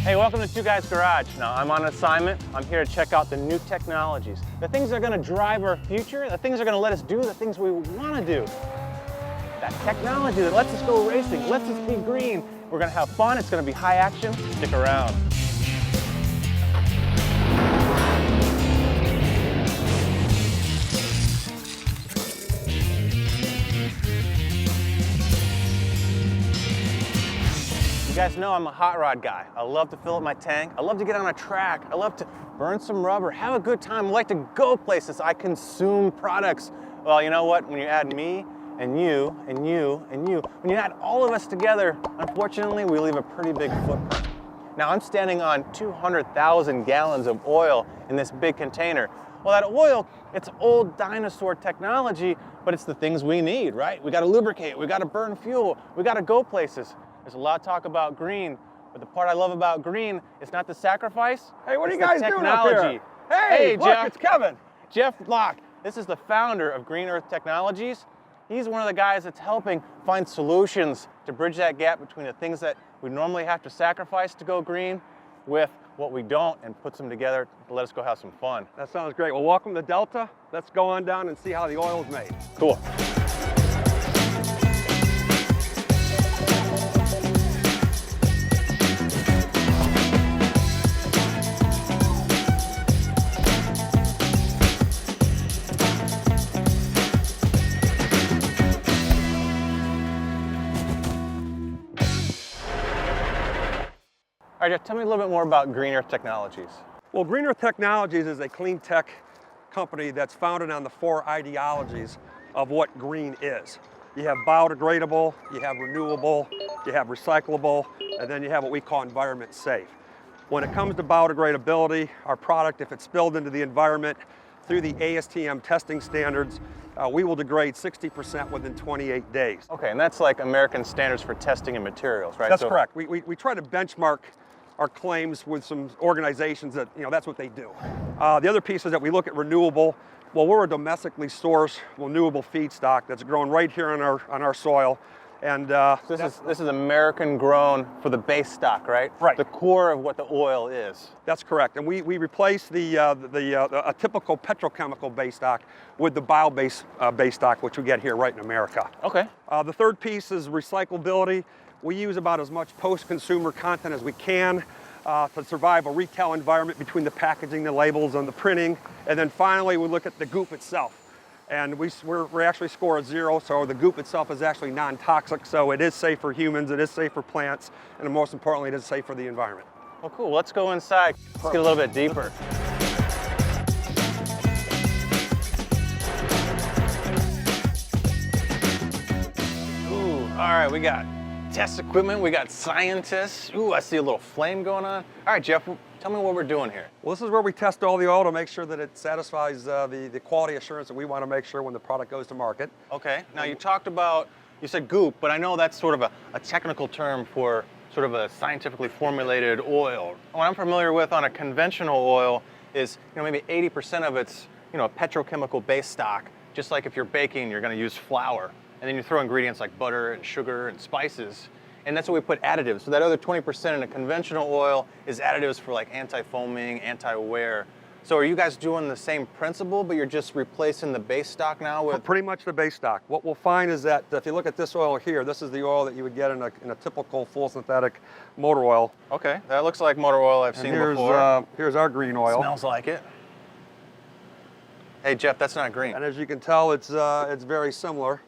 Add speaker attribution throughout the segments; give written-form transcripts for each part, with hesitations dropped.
Speaker 1: Hey, welcome to Two Guys Garage. Now, I'm on assignment. I'm here to check out the new technologies. The things that are gonna drive our future, the things that are gonna let us do the things we wanna do. That technology that lets us go racing, lets us be green. We're gonna have fun, it's gonna be high action. Stick around. You guys know I'm a hot rod guy. I love to fill up my tank. I love to get on a track. I love to burn some rubber, have a good time. I like to go places. I consume products. Well, you know what? When you add me and you and you and you, when you add all of us together, unfortunately, we leave a pretty big footprint. Now, I'm standing on 200,000 gallons of oil in this big container. Well, that oil, it's old dinosaur technology, but it's the things we need, right? We gotta lubricate, we gotta burn fuel, we gotta go places. There's a lot of talk about green, but the part I love about green is not the sacrifice.
Speaker 2: Hey, what are you guys doing up here?
Speaker 1: Hey,
Speaker 2: look,
Speaker 1: Jeff.
Speaker 2: it's Kevin.
Speaker 1: Jeff Locke. This is the founder of Green Earth Technologies. He's one of the guys that's helping find solutions to bridge that gap between the things that we normally have to sacrifice to go green with what we don't, and puts them together to let us go have some fun.
Speaker 2: That sounds great. Well, welcome to Delta. Let's go on down and see how the oil is made.
Speaker 1: Cool. All right, Jeff, tell me a little bit more about Green Earth Technologies.
Speaker 2: Well, Green Earth Technologies is a clean tech company that's founded on the 4 ideologies of what green is. You have biodegradable, you have renewable, you have recyclable, and then you have what we call environment safe. When it comes to biodegradability, our product, if it's spilled into the environment through the ASTM testing standards, we will degrade 60% within 28 days.
Speaker 1: Okay, and that's like American standards for testing and materials, right?
Speaker 2: That's correct. We try to benchmark our claims with some organizations that, that's what they do. The other piece is that we look at renewable. Well, we're a domestically sourced renewable feedstock that's grown right here on our soil. And
Speaker 1: this is American grown for the base stock, right?
Speaker 2: Right.
Speaker 1: The core of what the oil is.
Speaker 2: That's correct. And we replace a typical petrochemical base stock with the bio-based base stock, which we get here right in America.
Speaker 1: Okay.
Speaker 2: The third piece is recyclability. We use about as much post-consumer content as we can to survive a retail environment between the packaging, the labels, and the printing. And then finally, we look at the goop itself. And we actually score a 0, so the goop itself is actually non-toxic, so it is safe for humans, it is safe for plants, and most importantly, it is safe for the environment.
Speaker 1: Well, cool. Let's go inside. Let's get a little bit deeper. Ooh, all right, we got test equipment, we got scientists. Ooh, I see a little flame going on. All right, Jeff, tell me what we're doing here.
Speaker 2: Well, this is where we test all the oil to make sure that it satisfies the quality assurance that we want to make sure when the product goes to market.
Speaker 1: Okay, now you talked about, you said goop, but I know that's sort of a technical term for sort of a scientifically formulated oil. What I'm familiar with on a conventional oil is, maybe 80% of it's, a petrochemical base stock. Just like if you're baking, you're going to use flour. And then you throw ingredients like butter and sugar and spices, and that's what we put additives. So that other 20% in a conventional oil is additives for like anti-foaming, anti-wear. So are you guys doing the same principle, but you're just replacing the base stock now with?
Speaker 2: Pretty much the base stock. What we'll find is that if you look at this oil here, this is the oil that you would get in a typical full synthetic motor oil.
Speaker 1: Okay, that looks like motor oil I've seen before.
Speaker 2: Here's our green oil.
Speaker 1: Smells like it. Hey Jeff, that's not green.
Speaker 2: And as you can tell, it's very similar.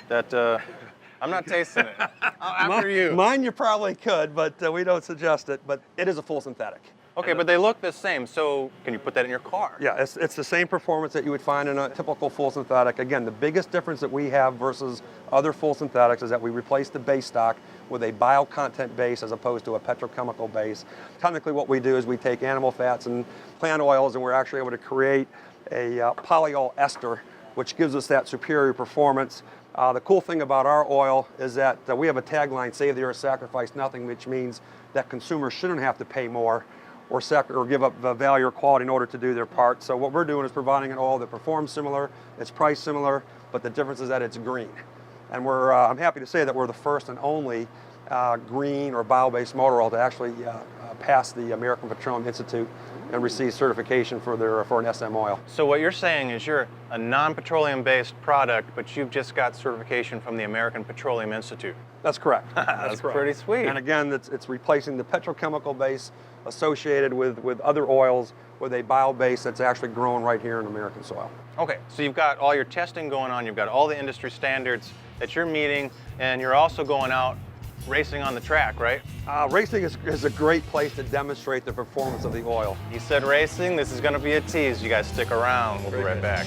Speaker 1: I'm not tasting it. After you.
Speaker 2: Mine you probably could, but we don't suggest it, but it is a full synthetic.
Speaker 1: Okay, but they look the same, so can you put that in your car?
Speaker 2: Yeah, it's the same performance that you would find in a typical full synthetic. Again, the biggest difference that we have versus other full synthetics is that we replace the base stock with a bio-content base as opposed to a petrochemical base. Technically what we do is we take animal fats and plant oils, and we're actually able to create a polyol ester, which gives us that superior performance. The cool thing about our oil is that we have a tagline, save the earth, sacrifice nothing, which means that consumers shouldn't have to pay more or give up value or quality in order to do their part. So what we're doing is providing an oil that performs similar, it's priced similar, but the difference is that it's green. And I'm happy to say that we're the first and only green or bio-based motor oil to actually pass the American Petroleum Institute and receive certification for an SM oil.
Speaker 1: So what you're saying is you're a non-petroleum based product, but you've just got certification from the American Petroleum Institute.
Speaker 2: That's correct.
Speaker 1: That's pretty sweet.
Speaker 2: And again, it's replacing the petrochemical base associated with other oils with a bio base that's actually grown right here in American soil.
Speaker 1: Okay, so you've got all your testing going on, you've got all the industry standards that you're meeting, and you're also going out racing on the track, right?
Speaker 2: Racing is a great place to demonstrate the performance of the oil.
Speaker 1: You said racing, this is going to be a tease. You guys stick around, we'll be right back.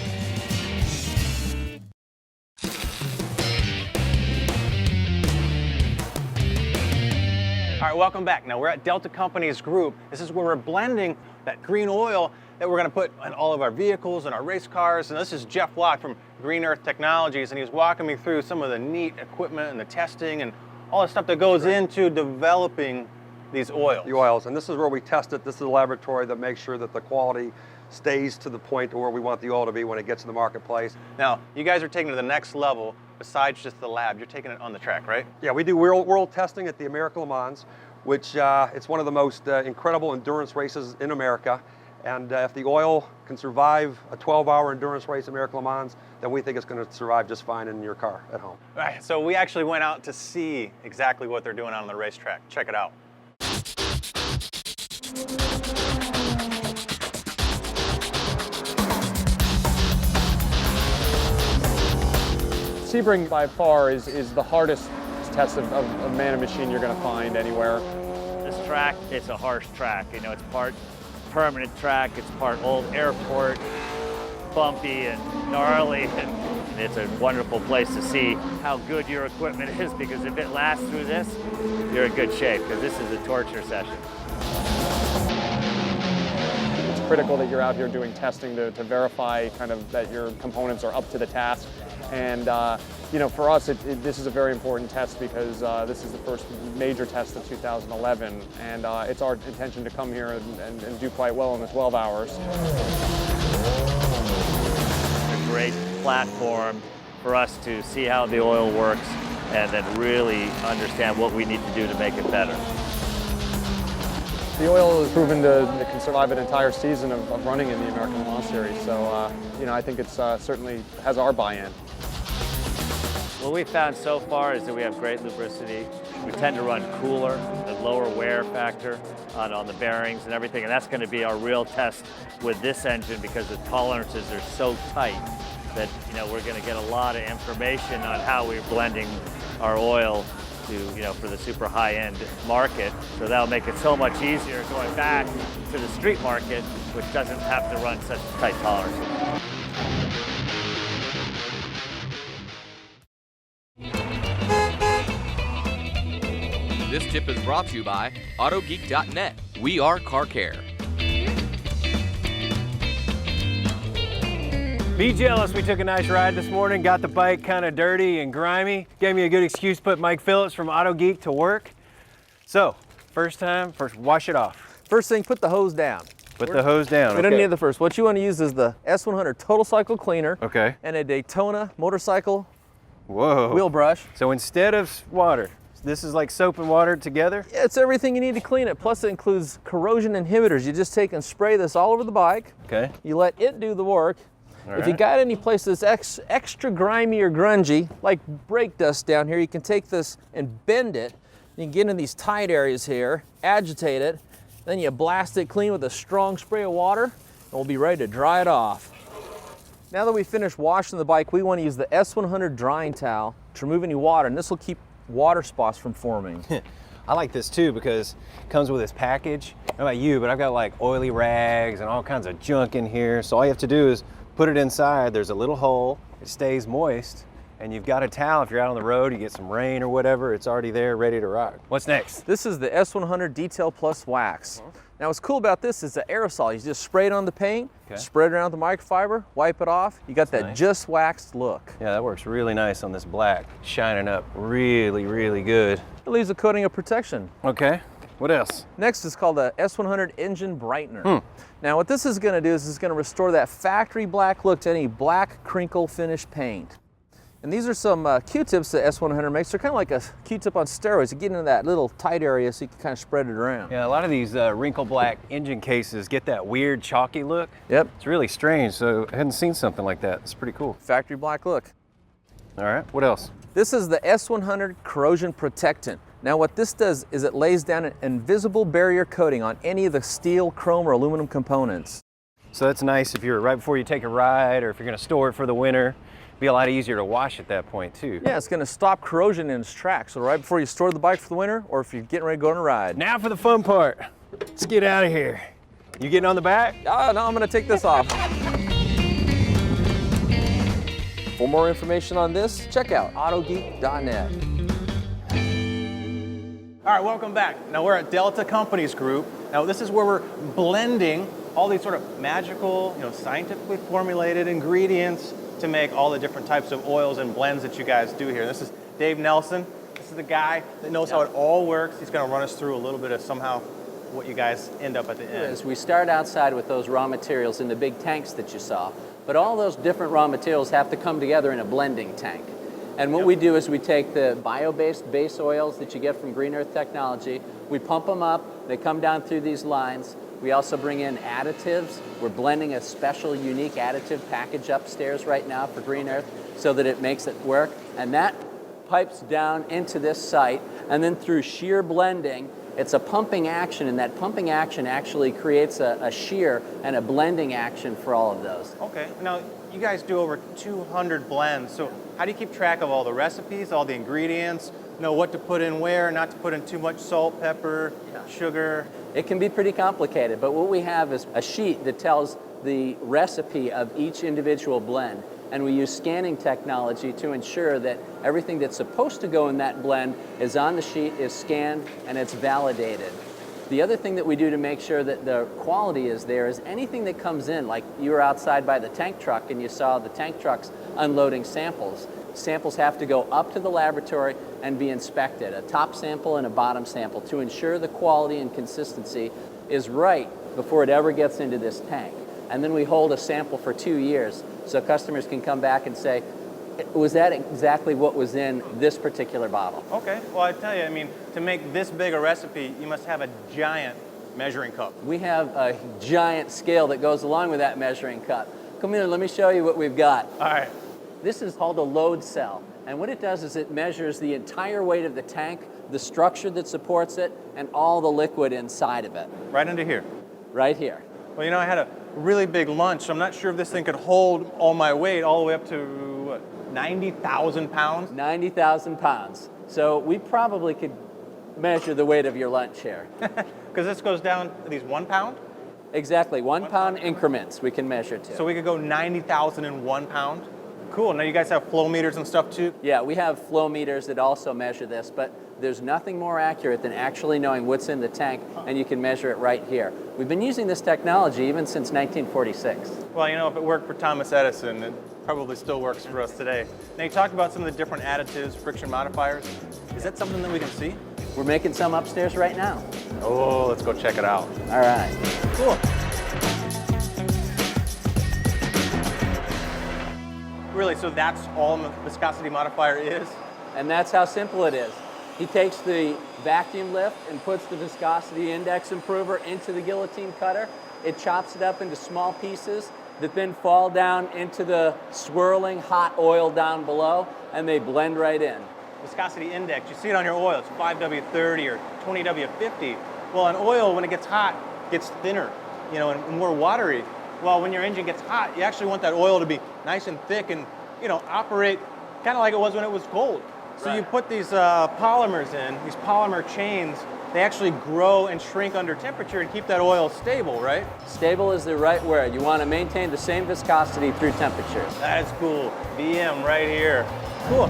Speaker 1: All right, welcome back. Now we're at Delta Companies Group. This is where we're blending that green oil that we're going to put in all of our vehicles and our race cars. And this is Jeff Locke from Green Earth Technologies, and he's walking me through some of the neat equipment and the testing and all the stuff that goes into developing these oils.
Speaker 2: The oils, and this is where we test it. This is a laboratory that makes sure that the quality stays to the point to where we want the oil to be when it gets to the marketplace.
Speaker 1: Now, you guys are taking it to the next level besides just the lab. You're taking it on the track, right?
Speaker 2: Yeah, we do world testing at the American Le Mans, which it's one of the most incredible endurance races in America. And if the oil can survive a 12-hour endurance race at American Le Mans, then we think it's going to survive just fine in your car at home.
Speaker 1: All right, so we actually went out to see exactly what they're doing on the racetrack. Check it out.
Speaker 3: Sebring by far is the hardest test of man and machine you're going to find anywhere.
Speaker 4: This track, it's a harsh track. You know, it's part permanent track, it's part old airport, bumpy and gnarly, and it's a wonderful place to see how good your equipment is, because if it lasts through this, you're in good shape, because this is a torture session.
Speaker 3: It's critical that you're out here doing testing to verify kind of that your components are up to the task. And you know, for us, this is a very important test because this is the first major test of 2011, and it's our intention to come here and do quite well in the 12 hours.
Speaker 4: A great platform for us to see how the oil works and then really understand what we need to do to make it better.
Speaker 3: The oil is proven to can survive an entire season of running in the American Le Mans Series, so you know, I think it's certainly has our buy-in.
Speaker 4: What we found so far is that we have great lubricity. We tend to run cooler, a lower wear factor on the bearings and everything, and that's going to be our real test with this engine, because the tolerances are so tight that, you know, we're going to get a lot of information on how we're blending our oil to, you know, for the super high-end market. So that'll make it so much easier going back to the street market, which doesn't have to run such tight tolerances.
Speaker 5: This tip is brought to you by AutoGeek.net. We are car care.
Speaker 6: Be jealous. We took a nice ride this morning, got the bike kind of dirty and grimy. Gave me a good excuse to put Mike Phillips from Auto Geek to work. So, first, wash it off.
Speaker 7: First thing, put the hose down.
Speaker 6: Put the hose down.
Speaker 7: We don't need the first. What you want to use is the S100 Total Cycle Cleaner.
Speaker 6: Okay.
Speaker 7: And a Daytona motorcycle
Speaker 6: Whoa.
Speaker 7: wheel brush.
Speaker 6: So instead of water, this is like soap and water together?
Speaker 7: Yeah, it's everything you need to clean it. Plus it includes corrosion inhibitors. You just take and spray this all over the bike. Okay. You let it do the work. If you got any place that's extra grimy or grungy, like brake dust down here, you can take this and bend it. You can get in these tight areas here, agitate it, then you blast it clean with a strong spray of water, and we'll be ready to dry it off. Now that we've finished washing the bike, we want to use the S100 drying towel to remove any water, and this will keep water spots from forming.
Speaker 6: I like this too because it comes with this package. I don't know about you, but I've got like oily rags and all kinds of junk in here. So all you have to do is put it inside. There's a little hole, it stays moist, and you've got a towel. If you're out on the road, you get some rain or whatever, it's already there, ready to rock. What's next?
Speaker 7: This is the S100 Detail Plus Wax. Now what's cool about this is the aerosol. You just spray it on the paint, spread it around the microfiber, wipe it off. You got that nice, just waxed look.
Speaker 6: Yeah, that works really nice on this black, shining up really, really good.
Speaker 7: It leaves a coating of protection.
Speaker 6: Okay, what else?
Speaker 7: Next is called the S100 Engine Brightener. Now what this is going to do is it's going to restore that factory black look to any black crinkle finish paint. And these are some Q-tips that S100 makes. They're kind of like a Q-tip on steroids. You get into that little tight area so you can kind of spread it around.
Speaker 6: Yeah, a lot of these wrinkle black engine cases get that weird chalky look.
Speaker 7: Yep.
Speaker 6: It's really strange, so I hadn't seen something like that. It's pretty cool.
Speaker 7: Factory black look.
Speaker 6: All right, what else?
Speaker 7: This is the S100 corrosion protectant. Now what this does is it lays down an invisible barrier coating on any of the steel, chrome, or aluminum components.
Speaker 6: So that's nice if you're right before you take a ride or if you're gonna store it for the winter. Be a lot easier to wash at that point too.
Speaker 7: Yeah, it's gonna stop corrosion in its tracks. So right before you store the bike for the winter or if you're getting ready to go on a ride.
Speaker 6: Now for the fun part. Let's get out of here. You getting on the back?
Speaker 7: Oh, no, I'm gonna take this off. For more information on this, check out autogeek.net.
Speaker 1: All right, welcome back. Now we're at Delta Companies Group. Now this is where we're blending all these sort of magical, scientifically formulated ingredients to make all the different types of oils and blends that you guys do here. This is Dave Nelson. This is the guy that knows how it all works. He's going to run us through a little bit of somehow what you guys end up at the end.
Speaker 8: As we start outside with those raw materials in the big tanks that you saw, but all those different raw materials have to come together in a blending tank. And what we do is we take the bio-based base oils that you get from Green Earth Technology, we pump them up, they come down through these lines. We also bring in additives. We're blending a special, unique additive package upstairs right now for Green Earth so that it makes it work. And that pipes down into this site, and then through shear blending, it's a pumping action, and that pumping action actually creates a shear and a blending action for all of those.
Speaker 1: Okay, now you guys do over 200 blends, so how do you keep track of all the recipes, all the ingredients, know what to put in where, not to put in too much salt, pepper, sugar?
Speaker 8: It can be pretty complicated, but what we have is a sheet that tells the recipe of each individual blend, and we use scanning technology to ensure that everything that's supposed to go in that blend is on the sheet, is scanned, and it's validated. The other thing that we do to make sure that the quality is there is anything that comes in, like you were outside by the tank truck and you saw the tank trucks unloading samples. Samples have to go up to the laboratory and be inspected, a top sample and a bottom sample, to ensure the quality and consistency is right before it ever gets into this tank. And then we hold a sample for 2 years so customers can come back and say, was that exactly what was in this particular bottle?
Speaker 1: Okay, well I tell you, to make this big a recipe, you must have a giant measuring cup.
Speaker 8: We have a giant scale that goes along with that measuring cup. Come here, let me show you what we've got.
Speaker 1: All right.
Speaker 8: This is called a load cell, and what it does is it measures the entire weight of the tank, the structure that supports it, and all the liquid inside of it.
Speaker 1: Right under here?
Speaker 8: Right here.
Speaker 1: Well, I had a really big lunch, so I'm not sure if this thing could hold all my weight all the way up to, what, 90,000 pounds?
Speaker 8: 90,000 pounds. So we probably could measure the weight of your lunch here.
Speaker 1: Because this goes down to these 1 pound?
Speaker 8: Exactly, 1 pound increments we can measure to.
Speaker 1: So we could go 90,000 in 1 pound? Cool, now you guys have flow meters and stuff too?
Speaker 8: Yeah, we have flow meters that also measure this, but there's nothing more accurate than actually knowing what's in the tank, and you can measure it right here. We've been using this technology even since 1946.
Speaker 1: Well, if it worked for Thomas Edison, it probably still works for us today. Now you talked about some of the different additives, friction modifiers. Is that something that we can see?
Speaker 8: We're making some upstairs right now.
Speaker 1: Oh, let's go check it out.
Speaker 8: All right.
Speaker 1: Cool. Really, so that's all the viscosity modifier is?
Speaker 8: And that's how simple it is. He takes the vacuum lift and puts the viscosity index improver into the guillotine cutter. It chops it up into small pieces that then fall down into the swirling hot oil down below, and they blend right in.
Speaker 1: Viscosity index, you see it on your oil, it's 5W30 or 20W50. Well, an oil, when it gets hot, gets thinner, and more watery. Well, when your engine gets hot, you actually want that oil to be nice and thick and, operate kind of like it was when it was cold. So you put these polymers in, these polymer chains, they actually grow and shrink under temperature and keep that oil stable, right?
Speaker 8: Stable is the right word. You want to maintain the same viscosity through temperature.
Speaker 1: That's cool. VM right here. Cool.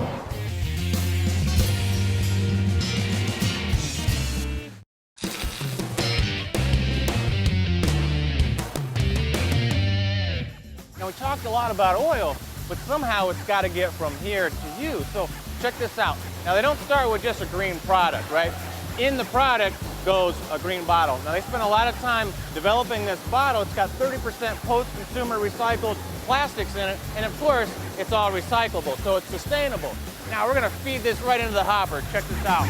Speaker 1: Now we talked a lot about oil, but somehow it's got to get from here to you. So check this out. Now they don't start with just a green product, right? in the product goes a green bottle. Now they spent a lot of time developing this bottle. It's got 30% post-consumer recycled plastics in it, and of course, it's all recyclable, so it's sustainable. Now we're gonna feed this right into the hopper. Check this out.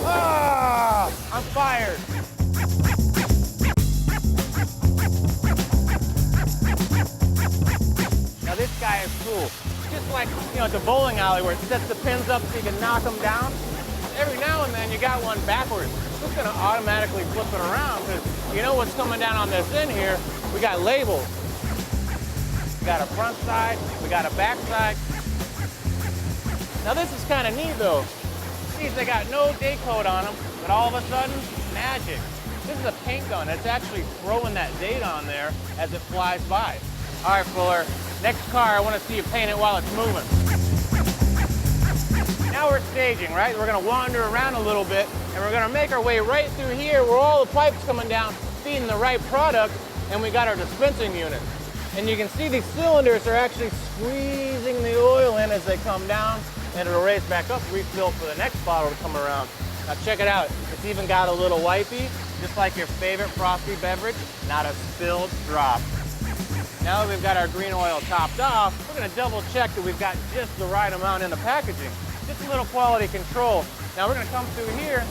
Speaker 1: Ah, I'm fired. Now this guy is cool. Just like, you know, at the bowling alley where it sets the pins up so you can knock them down. Every now and then you got one backwards. It's just gonna automatically flip it around because you know what's coming down on this end here. We got labels. We got a front side, we got a back side. Now this is kind of neat though. See, they got no date code on them, but all of a sudden, magic. This is a paint gun. It's actually throwing that date on there as it flies by. All right, Fuller, next car, I want to see you paint it while it's moving. Now we're staging, right? We're gonna wander around a little bit, and we're gonna make our way right through here where all the pipes coming down, feeding the right product, and we got our dispensing unit. And you can see these cylinders are actually squeezing the oil in as they come down, and it'll raise back up, refill for the next bottle to come around. Now check it out. It's even got a little wipey, just like your favorite frosty beverage, not a spilled drop. Now that we've got our green oil topped off, we're gonna double check that we've got just the right amount in the packaging. Just a little quality control. Now we're gonna come through here.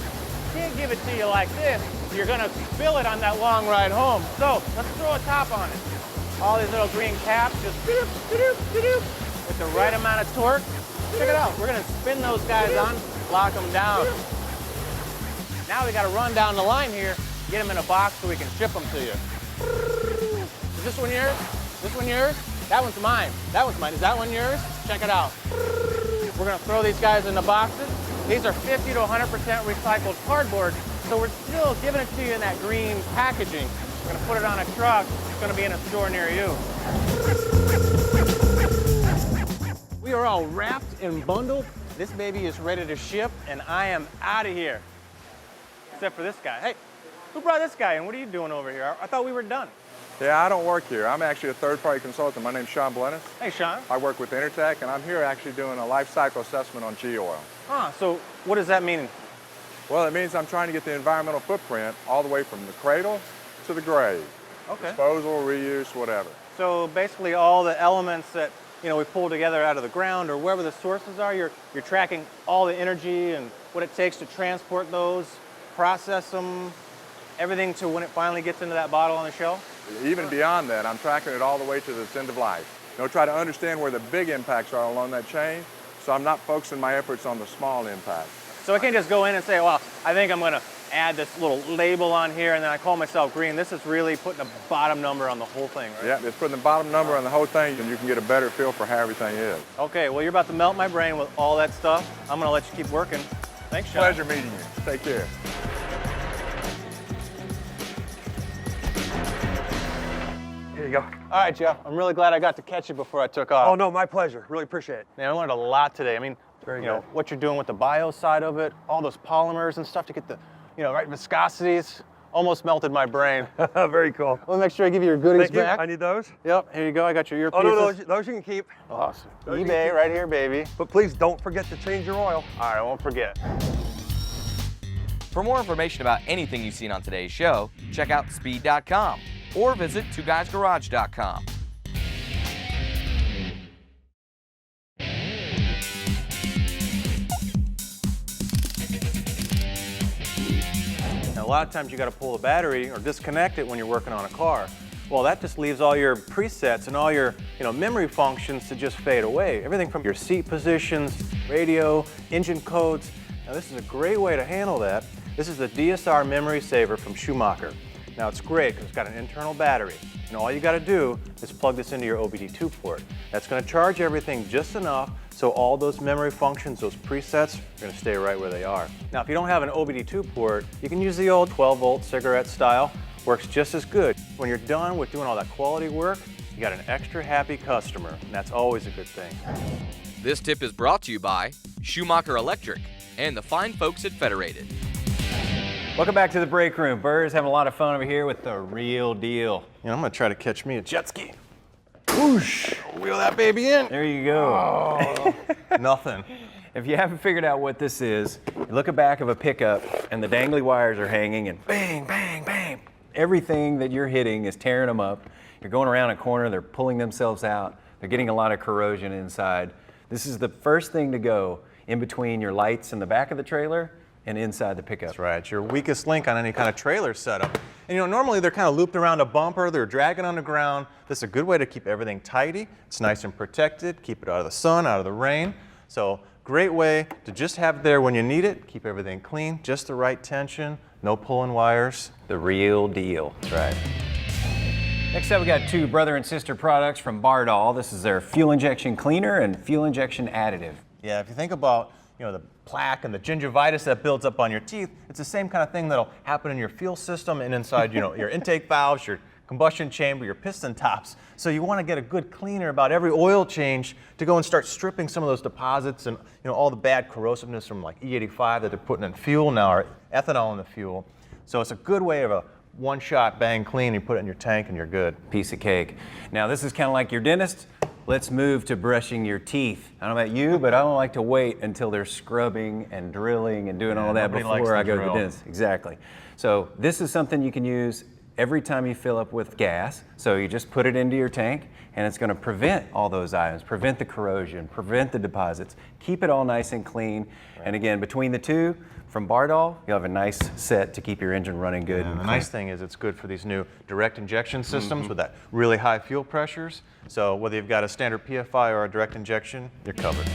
Speaker 1: Can't give it to you like this. You're gonna spill it on that long ride home. So let's throw a top on it. All these little green caps just with the right amount of torque. Check it out. We're gonna spin those guys on, lock them down. Now we gotta run down the line here, get them in a box so we can ship them to you. Is this one yours? This one yours? That one's mine. That one's mine. Is that one yours? Check it out. We're gonna throw these guys in the boxes. These are 50 to 100% recycled cardboard, so we're still giving it to you in that green packaging. We're gonna put it on a truck. It's gonna be in a store near you. We are all wrapped and bundled. This baby is ready to ship, and I am out of here. Except for this guy. Hey, who brought this guy in? What are you doing over here? I thought we were done.
Speaker 9: Yeah, I don't work here. I'm actually a third-party consultant. My name's Sean Blennis.
Speaker 1: Hey, Sean.
Speaker 9: I work with Intertech, and I'm here actually doing a life cycle assessment on G-oil.
Speaker 1: Huh, so what does that mean?
Speaker 9: Well, it means I'm trying to get the environmental footprint all the way from the cradle to the grave.
Speaker 1: Okay.
Speaker 9: Disposal, reuse, whatever.
Speaker 1: So basically all the elements that, you know, we pull together out of the ground or wherever the sources are, you're tracking all the energy and what it takes to transport those, process them, everything to when it finally gets into that bottle on the shelf?
Speaker 9: Even beyond that, I'm tracking it all the way to its end of life. You know, try to understand where the big impacts are along that chain, so I'm not focusing my efforts on the small impacts.
Speaker 1: So I can't just go in and say, well, I think I'm gonna add this little label on here and then I call myself green. This is really putting a bottom number on the whole thing, right?
Speaker 9: Yeah, it's putting the bottom number on the whole thing, and you can get a better feel for how everything is.
Speaker 1: Okay, well, you're about to melt my brain with all that stuff. I'm gonna let you keep working. Thanks, Sean.
Speaker 9: Pleasure meeting you. Take care.
Speaker 2: Here you go.
Speaker 1: All right, Jeff, I'm really glad I got to catch you before I took off.
Speaker 2: Oh, no, my pleasure. Really appreciate it.
Speaker 1: Man, I learned a lot today. I mean,
Speaker 2: Very
Speaker 1: you know,
Speaker 2: good.
Speaker 1: what you're doing with the bio side of it, all those polymers and stuff to get the, you know, right viscosities, almost melted my brain.
Speaker 2: Very cool.
Speaker 1: Let me make sure I give you your goodies
Speaker 2: Thank you.
Speaker 1: back.
Speaker 2: I need those.
Speaker 1: Yep, here you go. I got your earpieces.
Speaker 2: Oh, no, those you can keep.
Speaker 1: Awesome.
Speaker 2: Those you can
Speaker 1: eBay
Speaker 2: keep.
Speaker 1: right here, baby.
Speaker 2: But please don't forget to change your oil.
Speaker 1: All right, I won't forget.
Speaker 5: For more information about anything you've seen on today's show, check out speed.com or visit TwoGuysGarage.com.
Speaker 1: Now, a lot of times you got to pull the battery or disconnect it when you're working on a car. Well, that just leaves all your presets and all your, you know, memory functions to just fade away. Everything from your seat positions, radio, engine codes. Now, this is a great way to handle that. This is the DSR Memory Saver from Schumacher. Now, it's great because it's got an internal battery. And all you got to do is plug this into your OBD2 port. That's going to charge everything just enough so all those memory functions, those presets, are going to stay right where they are. Now, if you don't have an OBD2 port, you can use the old 12-volt cigarette style. Works just as good. When you're done with doing all that quality work, you got an extra happy customer, and that's always a good thing.
Speaker 5: This tip is brought to you by Schumacher Electric and the fine folks at Federated.
Speaker 6: Welcome back to the break room. Bird's having a lot of fun over here with the real deal.
Speaker 1: You know, I'm going to try to catch me a jet ski. Whoosh! Wheel that baby in.
Speaker 6: There you go.
Speaker 1: Oh, nothing.
Speaker 6: if you haven't figured out what this is, you look at the back of a pickup and the dangly wires are hanging and bang, bang, bang. Everything that you're hitting is tearing them up. You're going around a corner, they're pulling themselves out. They're getting a lot of corrosion inside. This is the first thing to go in between your lights in the back of the trailer and inside the pickup.
Speaker 1: That's right. It's your weakest link on any kind of trailer setup. And you know, normally they're kind of looped around a bumper, they're dragging on the ground. This is a good way to keep everything tidy. It's nice and protected, keep it out of the sun, out of the rain. So great way to just have it there when you need it, keep everything clean, just the right tension, no pulling wires.
Speaker 6: The real deal. That's right. Next up, we got two brother and sister products from Byrd. This is their fuel injection cleaner and fuel injection additive.
Speaker 1: Yeah, if you think about, you know, the plaque and the gingivitis that builds up on your teeth, it's the same kind of thing that'll happen in your fuel system and inside, you know, your intake valves, your combustion chamber, your piston tops. So you want to get a good cleaner about every oil change to go and start stripping some of those deposits and, you know, all the bad corrosiveness from like E85 that they're putting in fuel now, or ethanol in the fuel. So it's a good way of a one-shot bang clean. You put it in your tank and you're good.
Speaker 6: Piece of cake. Now this is kind of like your dentist. Let's move to brushing your teeth. I don't know about you, but I don't like to wait until they're scrubbing and drilling and doing all that before I go to the dentist. Exactly. So this is something you can use every time you fill up with gas. So you just put it into your tank and it's going to prevent all those items, prevent the corrosion, prevent the deposits, keep it all nice and clean. Right. And again, between the two, from Byrd, you'll have a nice set to keep your engine running good.
Speaker 1: And the nice thing is it's good for these new direct injection systems with that really high fuel pressures. So whether you've got a standard PFI or a direct injection, you're covered.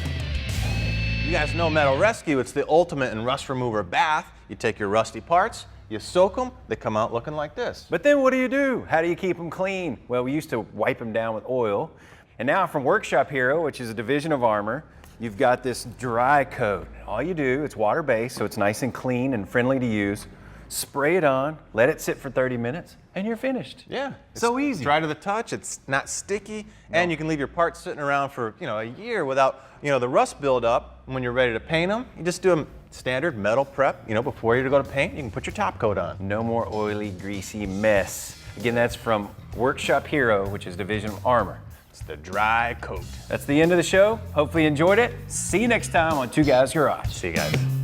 Speaker 1: You guys know Metal Rescue, it's the ultimate in rust remover bath. You take your rusty parts, you soak them, they come out looking like this.
Speaker 6: But then what do? How do you keep them clean? Well, we used to wipe them down with oil. And now from Workshop Hero, which is a division of Armor, you've got this dry coat. All you do, it's water-based, so it's nice and clean and friendly to use. Spray it on, let it sit for 30 minutes, and you're finished.
Speaker 1: Yeah.
Speaker 6: So easy.
Speaker 1: Dry to the touch, it's not sticky, and you can leave your parts sitting around for, you know, a year without, you know, the rust buildup. When you're ready to paint them, you just do a standard metal prep, you know, before you go to paint, you can put your top coat on.
Speaker 6: No more oily, greasy mess. Again, that's from Workshop Hero, which is division of Armor.
Speaker 1: It's the dry coat.
Speaker 6: That's the end of the show. Hopefully you enjoyed it. See you next time on Two Guys Garage.
Speaker 1: See you guys.